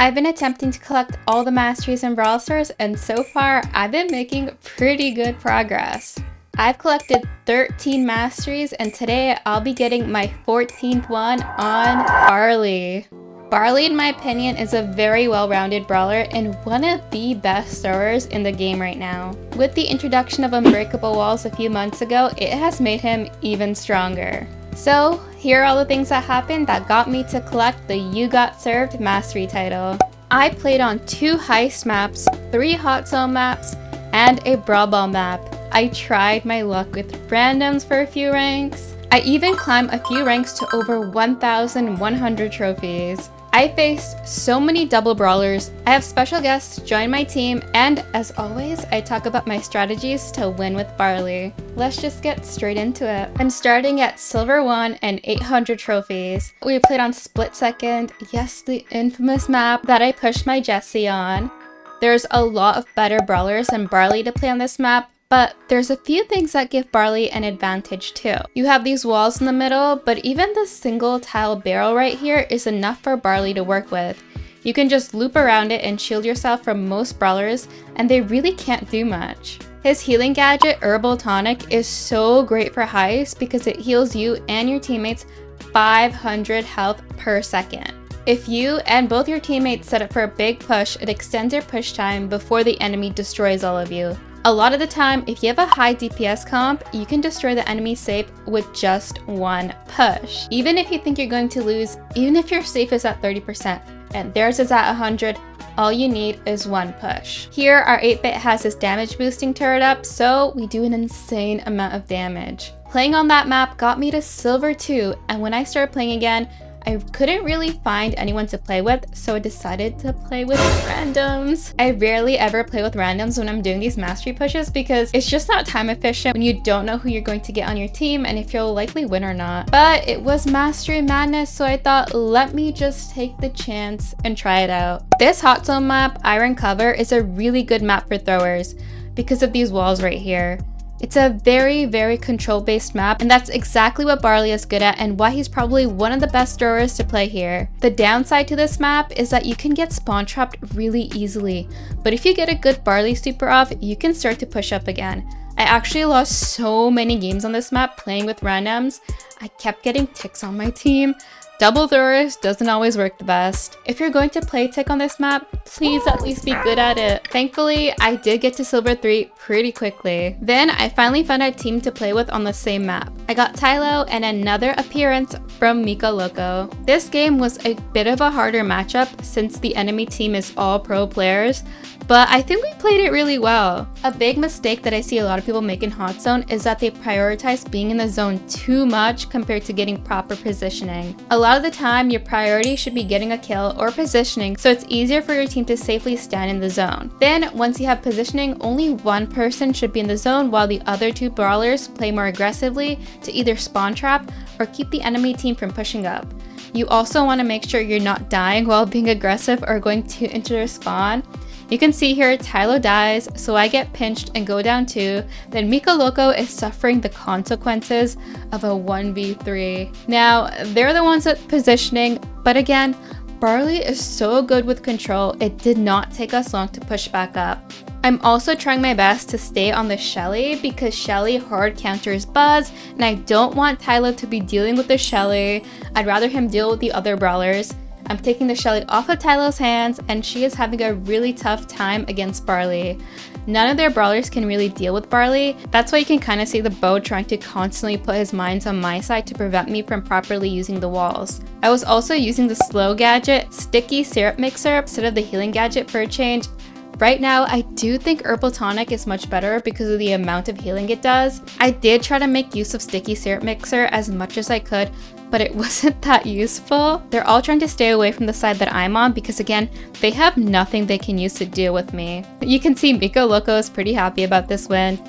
I've been attempting to collect all the masteries in Brawl Stars, and so far, I've been making pretty good progress. I've collected 13 masteries, and today I'll be getting my 14th one on Barley. Barley, in my opinion, is a very well-rounded brawler and one of the best throwers in the game right now. With the introduction of unbreakable walls a few months ago, it has made him even stronger. So, here are all the things that happened that got me to collect the You Got Served Mastery title. I played on 2 heist maps, 3 hot zone maps, and a brawl ball map. I tried my luck with randoms for a few ranks. I even climbed a few ranks to over 1,100 trophies. I faced so many double brawlers, I have special guests join my team, and as always, I talk about my strategies to win with Barley. Let's just get straight into it. I'm starting at Silver 1 and 800 trophies. We played on Split Second, yes, the infamous map that I pushed my Jessie on. There's a lot of better brawlers than Barley to play on this map, but there's a few things that give Barley an advantage too. You have these walls in the middle, but even the single tile barrel right here is enough for Barley to work with. You can just loop around it and shield yourself from most brawlers, and they really can't do much. His healing gadget, Herbal Tonic, is so great for heist because it heals you and your teammates 500 health per second. If you and both your teammates set up for a big push, it extends your push time before the enemy destroys all of you. A lot of the time, if you have a high DPS comp, you can destroy the enemy safe with just one push. Even if you think you're going to lose, even if your safe is at 30% and theirs is at 100, all you need is one push. Here, our 8-bit has this damage boosting turret up, so we do an insane amount of damage. Playing on that map got me to Silver 2, and when I started playing again, I couldn't really find anyone to play with, so I decided to play with randoms. I rarely ever play with randoms when I'm doing these mastery pushes because it's just not time efficient when you don't know who you're going to get on your team and if you'll likely win or not. But it was Mastery Madness, so I thought, let me just take the chance and try it out. This hot zone map, Iron Cover, is a really good map for throwers because of these walls right here. It's a very, very control-based map, and that's exactly what Barley is good at and why he's probably one of the best throwers to play here. The downside to this map is that you can get spawn trapped really easily, but if you get a good Barley super off, you can start to push up again. I actually lost so many games on this map playing with randoms. I kept getting ticks on my team. Double throwers doesn't always work the best. If you're going to play tick on this map, please at least be good at it. Thankfully, I did get to Silver 3 pretty quickly. Then I finally found a team to play with on the same map. I got Tylo and another appearance from Mika Loco. This game was a bit of a harder matchup since the enemy team is all pro players, but I think we played it really well. A big mistake that I see a lot of people make in Hot Zone is that they prioritize being in the zone too much compared to getting proper positioning. A lot of the time, your priority should be getting a kill or positioning so it's easier for your team to safely stand in the zone. Then, once you have positioning, only one person should be in the zone while the other 2 brawlers play more aggressively to either spawn trap or keep the enemy team from pushing up. You also want to make sure you're not dying while being aggressive or going too into their spawn. You can see here Tylo dies, so I get pinched and go down 2. Then Mika Loco is suffering the consequences of a 1v3. Now, they're the ones with positioning, but again, Barley is so good with control, it did not take us long to push back up. I'm also trying my best to stay on the Shelly because Shelly hard counters Buzz, and I don't want Tylo to be dealing with the Shelly. I'd rather him deal with the other brawlers. I'm taking the Shelly off of Tylo's hands, and she is having a really tough time against Barley. None of their brawlers can really deal with Barley. That's why you can kind of see the Bo trying to constantly put his mines on my side to prevent me from properly using the walls. I was also using the slow gadget, Sticky Syrup Mixer, instead of the healing gadget for a change. Right now, I do think Herbal Tonic is much better because of the amount of healing it does. I did try to make use of Sticky Syrup Mixer as much as I could, but it wasn't that useful. They're all trying to stay away from the side that I'm on because again, they have nothing they can use to deal with me. You can see Mika Loco is pretty happy about this win.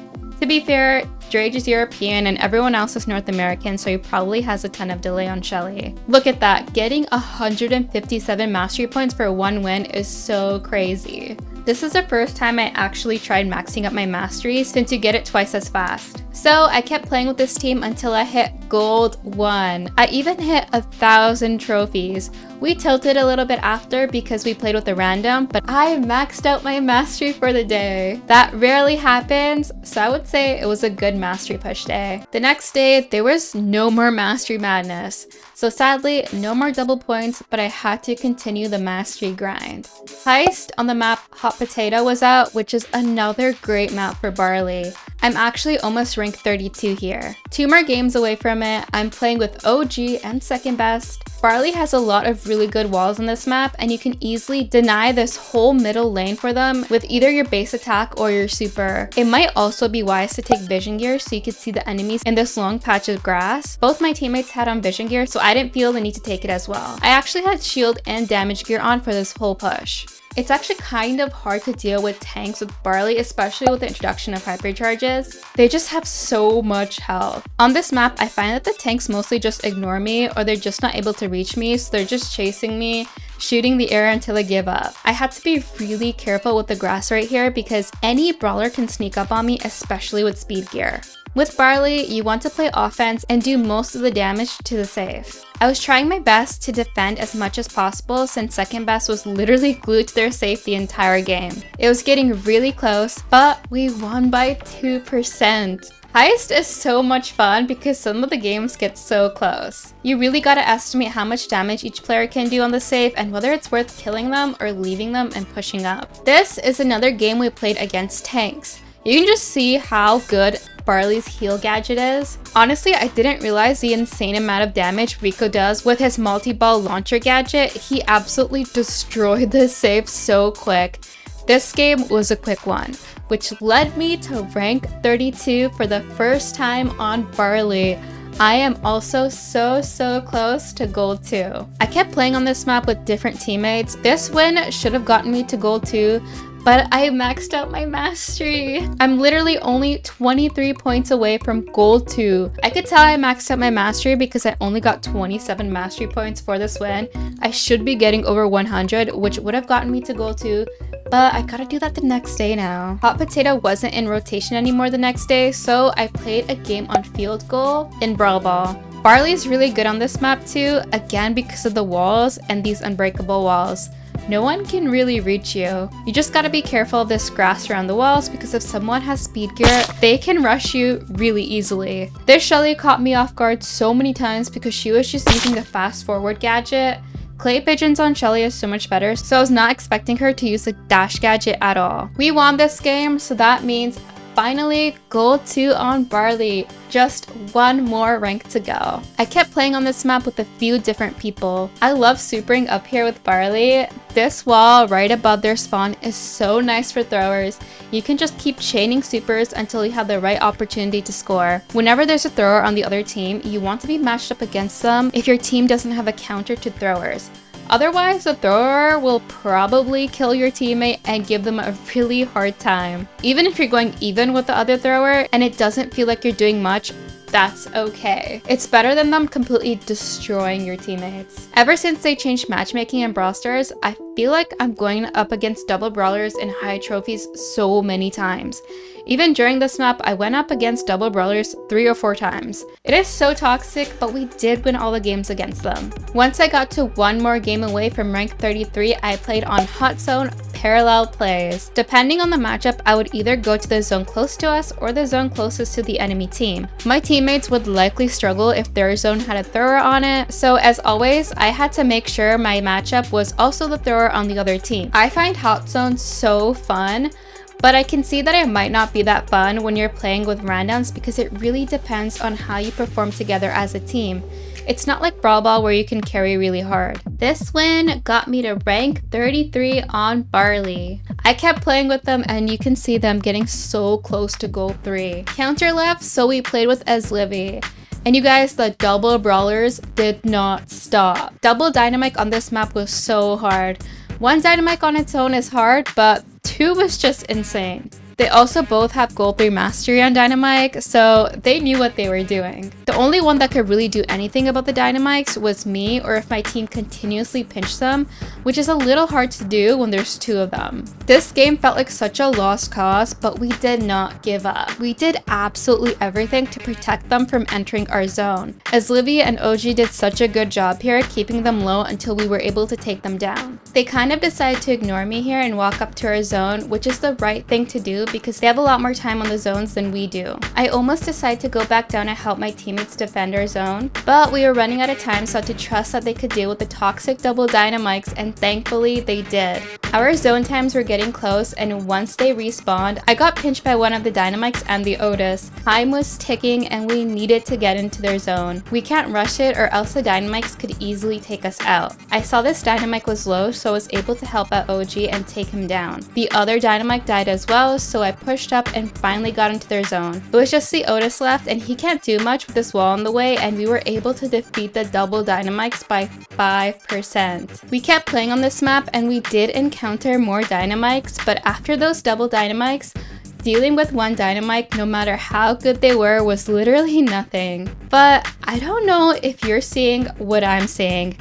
To be fair, Drage is European and everyone else is North American, so he probably has a ton of delay on Shelly. Look at that, getting 157 mastery points for one win is so crazy. This is the first time I actually tried maxing up my mastery since you get it twice as fast. So I kept playing with this team until I hit Gold 1. I even hit 1,000 trophies. We tilted a little bit after because we played with a random, but I maxed out my mastery for the day. That rarely happens, so I would say it was a good mastery push day. The next day, there was no more mastery madness. So sadly, no more double points, but I had to continue the mastery grind. Heist on the map Hot Potato was out, which is another great map for Barley. I'm actually almost rank 32 here. 2 more games away from it. I'm playing with OG and second best. Barley has a lot of really good walls on this map, and you can easily deny this whole middle lane for them with either your base attack or your super. It might also be wise to take vision gear so you could see the enemies in this long patch of grass. Both my teammates had on vision gear, so I didn't feel the need to take it as well. I actually had shield and damage gear on for this whole push. It's actually kind of hard to deal with tanks with Barley, especially with the introduction of hypercharges. They just have so much health. On this map, I find that the tanks mostly just ignore me or they're just not able to reach me, so they're just chasing me, shooting the air until I give up. I had to be really careful with the grass right here because any brawler can sneak up on me, especially with speed gear. With Barley, you want to play offense and do most of the damage to the safe. I was trying my best to defend as much as possible since second best was literally glued to their safe the entire game. It was getting really close, but we won by 2%. Heist is so much fun because some of the games get so close. You really gotta estimate how much damage each player can do on the safe and whether it's worth killing them or leaving them and pushing up. This is another game we played against tanks. You can just see how good Barley's heal gadget is. Honestly, I didn't realize the insane amount of damage Rico does with his multi-ball launcher gadget. He absolutely destroyed the safe so quick. This game was a quick one, which led me to rank 32 for the first time on Barley. I am also so close to Gold 2. I kept playing on this map with different teammates. This win should have gotten me to Gold 2, but I maxed out my mastery. I'm literally only 23 points away from Gold 2. I could tell I maxed out my mastery because I only got 27 mastery points for this win. I should be getting over 100, which would have gotten me to Gold 2, but I gotta do that the next day now. Hot Potato wasn't in rotation anymore the next day, so I played a game on field goal in Brawl Ball. Barley's really good on this map too, again because of the walls and these unbreakable walls. No one can really reach you. You just gotta be careful of this grass around the walls because if someone has speed gear, they can rush you really easily. This Shelly caught me off guard so many times because she was just using the fast forward gadget. Clay pigeons on Shelly is so much better, so I was not expecting her to use the dash gadget at all. We won this game, so that means finally Gold 2 on Barley. Just one more rank to go. I kept playing on this map with a few different people. I love supering up here with Barley. This wall right above their spawn is so nice for throwers. You can just keep chaining supers until you have the right opportunity to score. Whenever there's a thrower on the other team, you want to be matched up against them if your team doesn't have a counter to throwers. Otherwise, the thrower will probably kill your teammate and give them a really hard time. Even if you're going even with the other thrower and it doesn't feel like you're doing much, that's okay. It's better than them completely destroying your teammates. Ever since they changed matchmaking in Brawl Stars, I feel like I'm going up against double brawlers in high trophies so many times. Even during this map, I went up against double brawlers 3 or 4 times. It is so toxic, but we did win all the games against them. Once I got to one more game away from rank 33, I played on Hot Zone parallel plays. Depending on the matchup, I would either go to the zone close to us or the zone closest to the enemy team. My teammates would likely struggle if their zone had a thrower on it, so as always, I had to make sure my matchup was also the thrower on the other team. I find Hot Zone so fun, but I can see that it might not be that fun when you're playing with randoms because it really depends on how you perform together as a team. It's not like Brawl Ball where you can carry really hard. This win got me to rank 33 on Barley. I kept playing with them and you can see them getting so close to Gold 3. Counter left, so we played with Livy. And you guys, the double brawlers did not stop. Double dynamite on this map was so hard. One dynamite on its own is hard, but 2 was just insane. They also both have Gold 3 Mastery on Dynamike, so they knew what they were doing. The only one that could really do anything about the Dynamikes was me, or if my team continuously pinched them, which is a little hard to do when there's 2 of them. This game felt like such a lost cause, but we did not give up. We did absolutely everything to protect them from entering our zone, as Livy and OG did such a good job here keeping them low until we were able to take them down. They kind of decided to ignore me here and walk up to our zone, which is the right thing to do because they have a lot more time on the zones than we do. I almost decided to go back down and help my teammates defend our zone, but we were running out of time, so I had to trust that they could deal with the toxic double Dynamikes, and thankfully they did. Our zone times were getting close, and once they respawned, I got pinched by one of the Dynamikes and the Otis. Time was ticking and we needed to get into their zone. We can't rush it or else the Dynamikes could easily take us out. I saw this Dynamike was low, so I was able to help out OG and take him down. The other Dynamike died as well, so I pushed up and finally got into their zone. It was just the Otis left and he can't do much with this wall in the way, and we were able to defeat the double Dynamikes by 5%. We kept playing on this map and we did encounter more Dynamikes, but after those double Dynamikes, dealing with one Dynamike, no matter how good they were, was literally nothing. But I don't know if you're seeing what I'm seeing.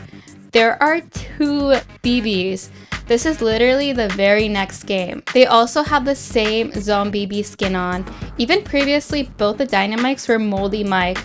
There are 2 BBs. This is literally the very next game. They also have the same zombie BB skin on. Even previously, both the Dynamikes were Moldy Mike.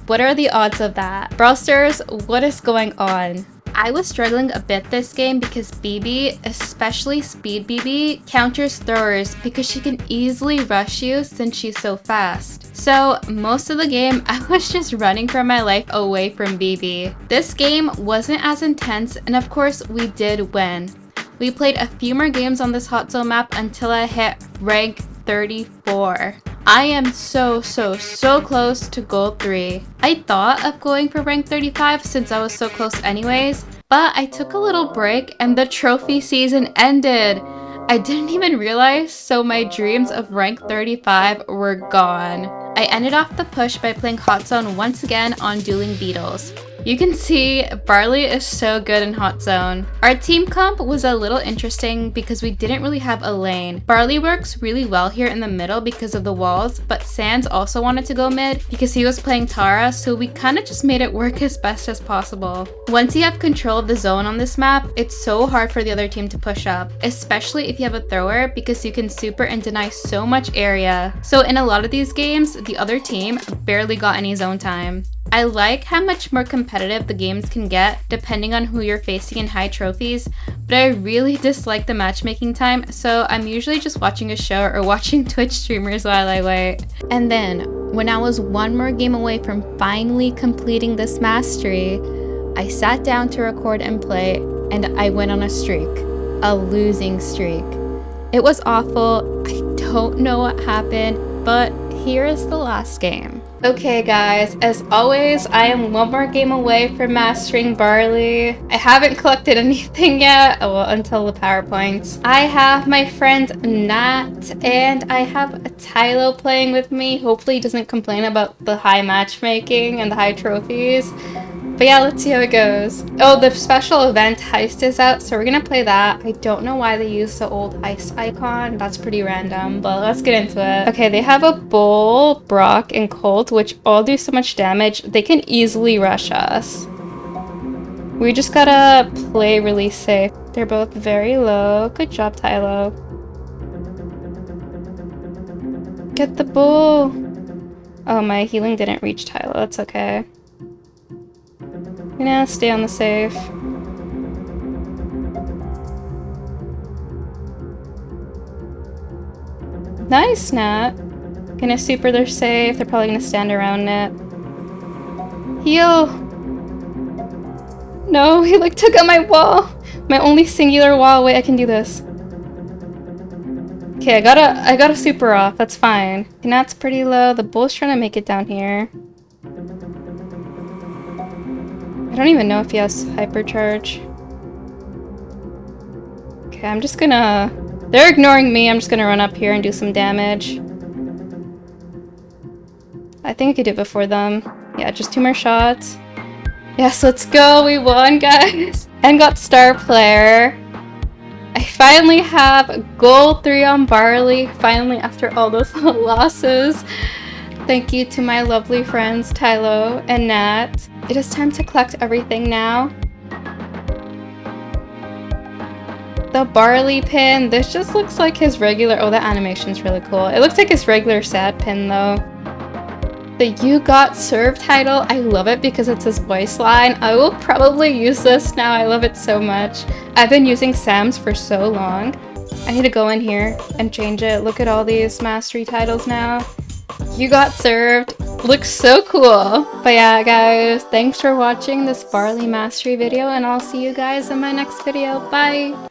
What are the odds of that? Brawl Stars, what is going on? I was struggling a bit this game because BB, especially Speed BB, counters throwers because she can easily rush you since she's so fast. So most of the game, I was just running for my life away from BB. This game wasn't as intense, and of course we did win. We played a few more games on this hot zone map until I hit rank 34. I am so close to Gold 3. I thought of going for rank 35 since I was so close anyways, but I took a little break and the trophy season ended. I didn't even realize, so my dreams of rank 35 were gone. I ended off the push by playing Hot Zone once again on Dueling Beetles. You can see Barley is so good in Hot Zone. Our team comp was a little interesting because we didn't really have a lane. Barley works really well here in the middle because of the walls, but Sans also wanted to go mid because he was playing Tara, so we kind of just made it work as best as possible. Once you have control of the zone on this map, it's so hard for the other team to push up, especially if you have a thrower because you can super and deny so much area. So in a lot of these games, the other team barely got any zone time. I like how much more competitive the games can get depending on who you're facing in high trophies, but I really dislike the matchmaking time, so I'm usually just watching a show or watching Twitch streamers while I wait. And then, when I was one more game away from finally completing this mastery, I sat down to record and play, and I went on a streak. A losing streak. It was awful. I don't know what happened, but here is the last game. Okay guys, as always, I am one more game away from mastering Barley. I haven't collected anything yet, well, until the PowerPoints. I have my friend Nat, and I have a Tylo playing with me. Hopefully he doesn't complain about the high matchmaking and the high trophies. But yeah, let's see how it goes. Oh, the special event heist is out, so we're gonna play that. I don't know why they use the old heist icon. That's pretty random, but let's get into it. Okay, they have a Bull, Brock, and Colt, which all do so much damage. They can easily rush us. We just gotta play really safe. They're both very low. Good job, Tylo. Get the Bull. Oh, my healing didn't reach Tylo. That's okay. Gonna stay on the safe. Nice, Nat. Gonna super their safe. They're probably gonna stand around it. Heal! No, he like took out my wall! My only singular wall. Wait, I can do this. Okay, I gotta super off. That's fine. Nat's pretty low. The Bull's trying to make it down here. I don't even know if he has hypercharge. Okay, I'm just gonna... They're ignoring me. I'm just gonna run up here and do some damage. I think I could do it before them. Yeah, just 2 more shots. Yes, let's go. We won, guys. And got star player. I finally have Gold 3 on Barley, finally after all those losses. Thank you to my lovely friends Tylo and Nat. It is time to collect everything now. The Barley pin, this just looks like his regular, oh, that animation's really cool. It looks like his regular sad pin though. The You Got Served title, I love it because it's his voice line. I will probably use this now, I love it so much. I've been using Sam's for so long. I need to go in here and change it. Look at all these mastery titles now. You Got Served, looks so cool. But yeah guys, thanks for watching this Barley Mastery video and I'll see you guys in my next video. Bye!